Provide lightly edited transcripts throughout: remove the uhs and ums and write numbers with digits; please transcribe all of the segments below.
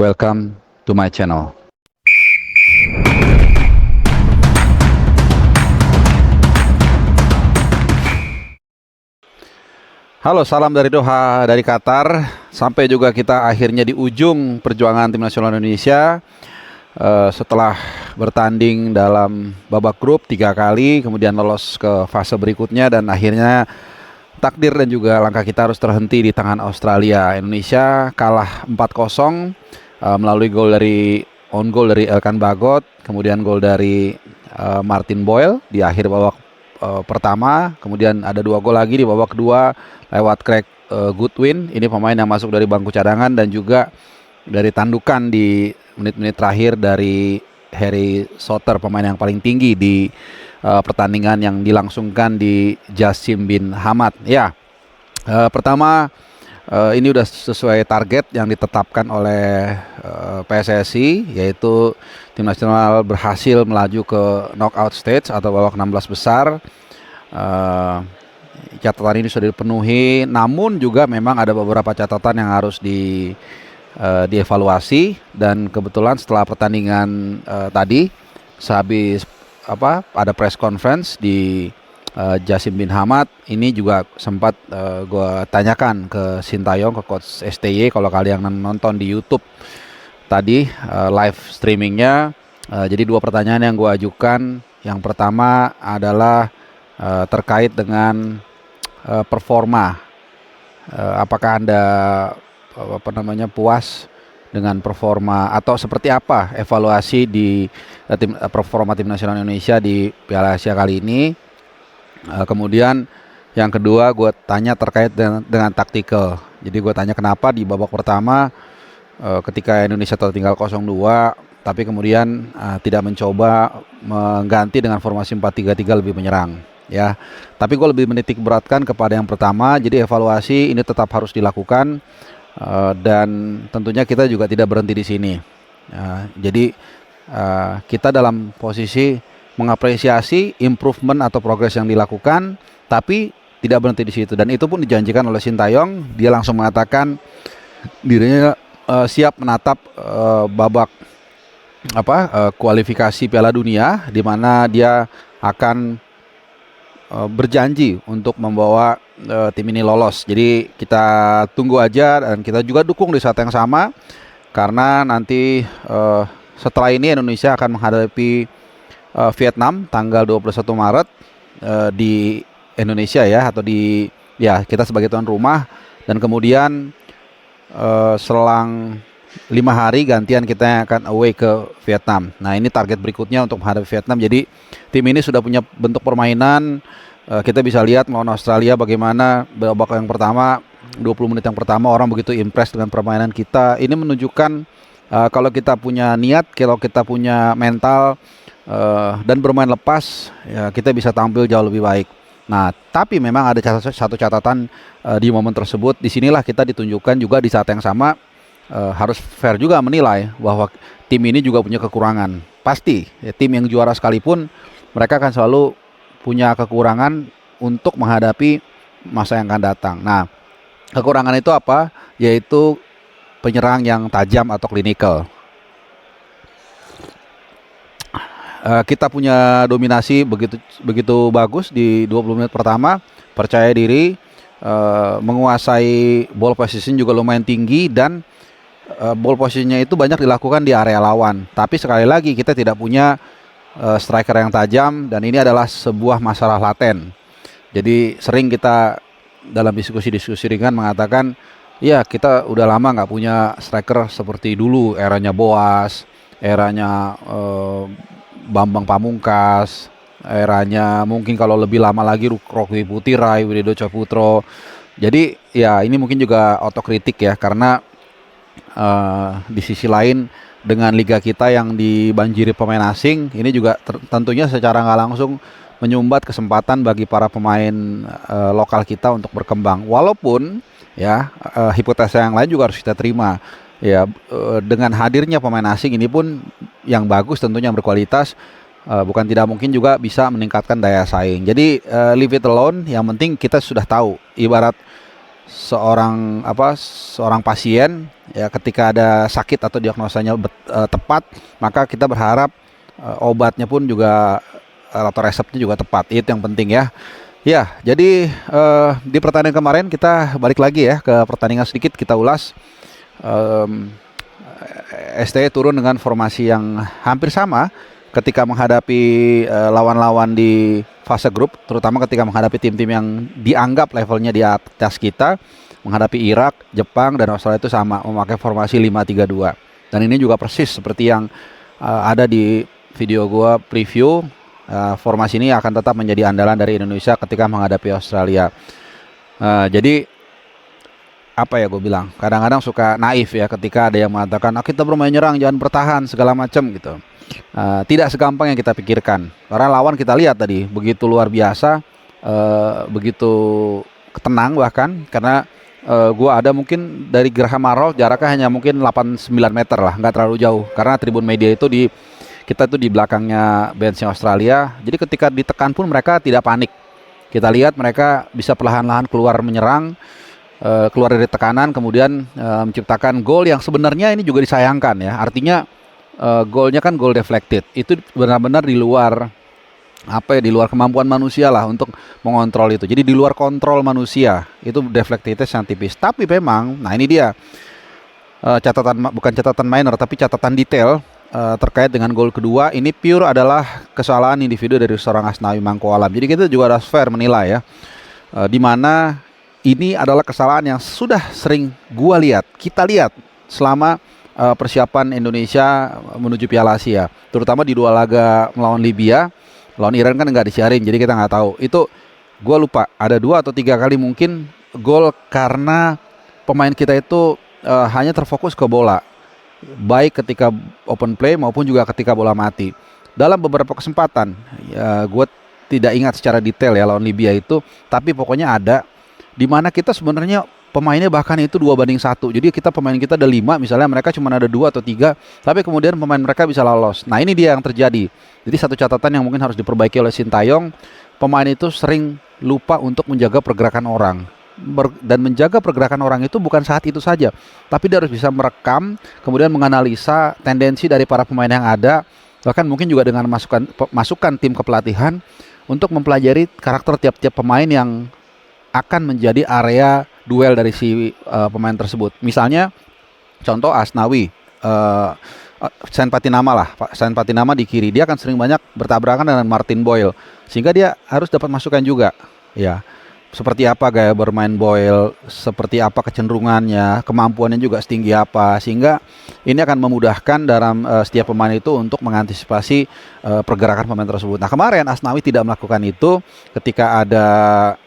Welcome to my channel. Halo, salam dari Doha, dari Qatar. Sampai juga kita akhirnya di ujung perjuangan tim nasional Indonesia. Setelah bertanding dalam babak grup 3 kali, kemudian lolos ke fase berikutnya, dan akhirnya takdir dan juga langkah kita harus terhenti di tangan Australia. Indonesia kalah 4-0 melalui on goal dari Elkan Bagot, kemudian gol dari Martin Boyle di akhir babak pertama, kemudian ada 2 gol lagi di babak kedua lewat Craig Goodwin. Ini pemain yang masuk dari bangku cadangan, dan juga dari tandukan di menit-menit terakhir dari Harry Souttar, pemain yang paling tinggi di pertandingan yang dilangsungkan di Jassim Bin Hamad. Ya, pertama ini udah sesuai target yang ditetapkan oleh PSSI, yaitu tim nasional berhasil melaju ke knockout stage atau babak 16 besar. Catatan ini sudah dipenuhi, namun juga memang ada beberapa catatan yang harus dievaluasi. Dan kebetulan setelah pertandingan tadi, sehabis ada press conference di Jassim Bin Hamad, ini juga sempat gue tanyakan ke Sintayong, ke coach STY. Kalau kalian nonton di YouTube tadi live streamingnya, jadi 2 pertanyaan yang gue ajukan. Yang pertama adalah terkait dengan performa. Apakah Anda puas dengan performa, atau seperti apa evaluasi di performa tim nasional Indonesia di Piala Asia kali ini? Kemudian yang kedua gue tanya terkait dengan taktikal. Jadi gue tanya kenapa di babak pertama ketika Indonesia tertinggal 0-2, tapi kemudian tidak mencoba mengganti dengan formasi 4-3-3 lebih menyerang, ya. Tapi gue lebih menitik beratkan kepada yang pertama. Jadi evaluasi ini tetap harus dilakukan, dan tentunya kita juga tidak berhenti di sini. Jadi kita dalam posisi mengapresiasi improvement atau progres yang dilakukan, tapi tidak berhenti di situ. Dan itu pun dijanjikan oleh Sintayong. Dia langsung mengatakan dirinya siap menatap babak kualifikasi Piala Dunia, di mana dia akan berjanji untuk membawa tim ini lolos. Jadi kita tunggu aja, dan kita juga dukung di saat yang sama, karena nanti setelah ini Indonesia akan menghadapi Vietnam tanggal 21 Maret di Indonesia, ya, atau kita sebagai tuan rumah. Dan kemudian selang 5 hari gantian kita akan away ke Vietnam. Nah, ini target berikutnya untuk menghadapi Vietnam. Jadi tim ini sudah punya bentuk permainan. Kita bisa lihat melawan Australia bagaimana babak yang pertama, 20 menit yang pertama orang begitu impress dengan permainan kita. Ini menunjukkan kalau kita punya niat, kalau kita punya mental dan bermain lepas, ya, kita bisa tampil jauh lebih baik. Nah, tapi memang ada satu catatan di momen tersebut. Disinilah kita ditunjukkan juga di saat yang sama harus fair juga menilai bahwa tim ini juga punya kekurangan. Pasti ya, tim yang juara sekalipun mereka akan selalu punya kekurangan untuk menghadapi masa yang akan datang. Nah, kekurangan itu apa? Yaitu penyerang yang tajam atau klinikal. Kita punya dominasi begitu bagus di 20 menit pertama, percaya diri, menguasai ball position juga lumayan tinggi, dan ball positionnya itu banyak dilakukan di area lawan. Tapi sekali lagi kita tidak punya striker yang tajam, dan ini adalah sebuah masalah laten. Jadi sering kita dalam diskusi ringan mengatakan, ya, kita udah lama nggak punya striker seperti dulu, eranya Boas, eranya Bambang Pamungkas, eranya mungkin kalau lebih lama lagi Rocky Putirai, Widodo Cahputro. Jadi ya, ini mungkin juga otokritik ya, karena di sisi lain dengan liga kita yang dibanjiri pemain asing, ini juga tentunya secara nggak langsung menyumbat kesempatan bagi para pemain lokal kita untuk berkembang. Walaupun ya hipotesa yang lain juga harus kita terima. Ya, dengan hadirnya pemain asing ini pun yang bagus, tentunya yang berkualitas, bukan tidak mungkin juga bisa meningkatkan daya saing. Jadi leave it alone. Yang penting kita sudah tahu, ibarat seorang pasien ya ketika ada sakit atau diagnosanya tepat, maka kita berharap obatnya pun juga atau resepnya juga tepat. Itu yang penting ya. Ya, jadi di pertandingan kemarin kita balik lagi ya ke pertandingan sedikit kita ulas. STY turun dengan formasi yang hampir sama ketika menghadapi lawan-lawan di fase grup, terutama ketika menghadapi tim-tim yang dianggap levelnya di atas kita, menghadapi Irak, Jepang, dan Australia itu sama, memakai formasi 5-3-2. Dan ini juga persis seperti yang ada di video gua preview. Formasi ini akan tetap menjadi andalan dari Indonesia ketika menghadapi Australia. Jadi apa ya gue bilang, kadang-kadang suka naif ya ketika ada yang mengatakan kita bermain nyerang jangan bertahan segala macam gitu. Tidak segampang yang kita pikirkan, karena lawan kita lihat tadi begitu luar biasa, begitu tenang bahkan, karena gue ada mungkin dari Geraha Marol jaraknya hanya mungkin 8-9 meter lah, nggak terlalu jauh, karena tribun media itu kita tuh di belakangnya benchnya Australia. Jadi ketika ditekan pun mereka tidak panik. Kita lihat mereka bisa perlahan-lahan keluar menyerang, keluar dari tekanan, kemudian menciptakan gol yang sebenarnya ini juga disayangkan ya. Artinya golnya kan gol deflected. Itu benar-benar di luar di luar kemampuan manusia lah untuk mengontrol itu. Jadi di luar kontrol manusia. Itu deflectednya sangat tipis. Tapi memang, nah ini dia bukan catatan minor tapi catatan detail terkait dengan gol kedua. Ini pure adalah kesalahan individu dari seorang Asnawi Mangko Alam. Jadi kita juga harus fair menilai ya, di mana ini adalah kesalahan yang sudah sering kita lihat selama persiapan Indonesia menuju Piala Asia, terutama di 2 laga melawan Libya. Lawan Iran kan nggak disiarin, jadi kita nggak tahu. Itu gue lupa ada 2 atau 3 kali mungkin gol karena pemain kita itu hanya terfokus ke bola, baik ketika open play maupun juga ketika bola mati. Dalam beberapa kesempatan, ya, gue tidak ingat secara detail ya lawan Libya itu, tapi pokoknya ada di mana kita sebenarnya pemainnya bahkan itu 2-1. Jadi pemain kita ada 5, misalnya mereka cuma ada 2 atau 3, tapi kemudian pemain mereka bisa lolos. Nah ini dia yang terjadi. Jadi satu catatan yang mungkin harus diperbaiki oleh Sintayong, pemain itu sering lupa untuk menjaga pergerakan orang. Dan menjaga pergerakan orang itu bukan saat itu saja, tapi dia harus bisa merekam, kemudian menganalisa tendensi dari para pemain yang ada, bahkan mungkin juga dengan masukan tim kepelatihan untuk mempelajari karakter tiap-tiap pemain yang akan menjadi area duel dari si pemain tersebut. Misalnya contoh Asnawi, Sain Patinama lah, Sain Patinama di kiri, dia akan sering banyak bertabrakan dengan Martin Boyle, sehingga dia harus dapat masukan juga ya. Seperti apa gaya bermain Boyle, seperti apa kecenderungannya, kemampuannya juga setinggi apa, sehingga ini akan memudahkan dalam setiap pemain itu untuk mengantisipasi pergerakan pemain tersebut. Nah kemarin Asnawi tidak melakukan itu ketika ada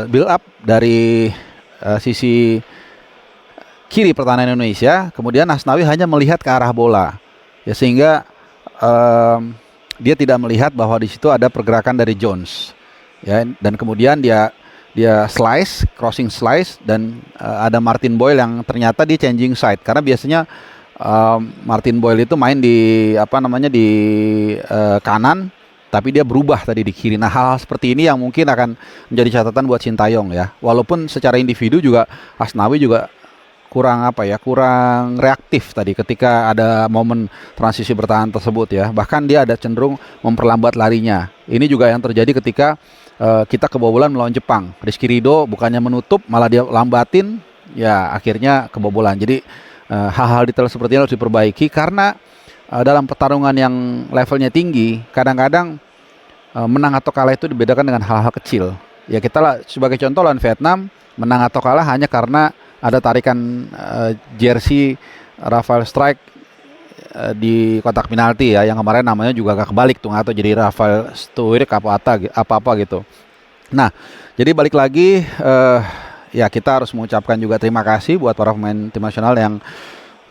build up dari sisi kiri pertahanan Indonesia, kemudian Asnawi hanya melihat ke arah bola, ya, sehingga dia tidak melihat bahwa di situ ada pergerakan dari Jones. Ya, dan kemudian dia crossing slice, dan ada Martin Boyle yang ternyata dia changing side, karena biasanya Martin Boyle itu main di kanan, tapi dia berubah tadi di kiri. Nah hal-hal seperti ini yang mungkin akan menjadi catatan buat Sintayong ya. Walaupun secara individu juga Asnawi juga kurang reaktif tadi ketika ada momen transisi bertahan tersebut ya. Bahkan dia ada cenderung memperlambat larinya. Ini juga yang terjadi ketika kita kebobolan melawan Jepang. Rizky Ridho bukannya menutup, malah dia lambatin, ya akhirnya kebobolan. Jadi hal-hal detail seperti ini harus diperbaiki, karena dalam pertarungan yang levelnya tinggi, kadang-kadang menang atau kalah itu dibedakan dengan hal-hal kecil. Ya kita sebagai contoh lawan Vietnam, menang atau kalah hanya karena ada tarikan jersey Rafael Strike di kotak penalti ya, yang kemarin namanya juga agak kebalik tuh, atau jadi Rafael Stuirik apa gitu. Nah jadi balik lagi ya kita harus mengucapkan juga terima kasih buat para pemain tim nasional yang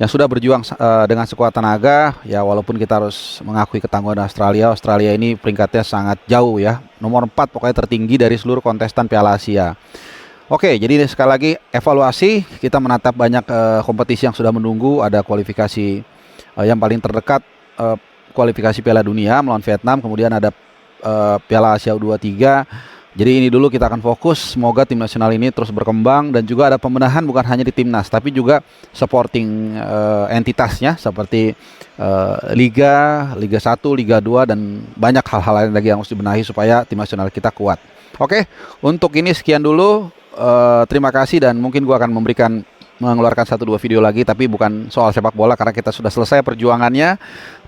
sudah berjuang dengan sekuat tenaga ya, walaupun kita harus mengakui ketangguhan Australia ini peringkatnya sangat jauh ya, nomor 4 pokoknya tertinggi dari seluruh kontestan Piala Asia. Oke, jadi sekali lagi evaluasi, kita menatap banyak kompetisi yang sudah menunggu. Ada kualifikasi yang paling terdekat, kualifikasi Piala Dunia melawan Vietnam, kemudian ada Piala Asia U23, Jadi ini dulu kita akan fokus, semoga tim nasional ini terus berkembang dan juga ada pembenahan bukan hanya di timnas tapi juga supporting entitasnya seperti Liga 1, Liga 2 dan banyak hal-hal lain lagi yang harus dibenahi supaya tim nasional kita kuat. Oke, untuk ini sekian dulu. Terima kasih dan mungkin gua akan mengeluarkan 1-2 video lagi tapi bukan soal sepak bola karena kita sudah selesai perjuangannya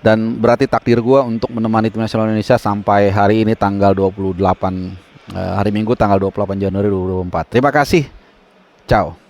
dan berarti takdir gua untuk menemani tim nasional Indonesia sampai hari ini tanggal 28 hari Minggu tanggal 28 Januari 2024. Terima kasih. Ciao.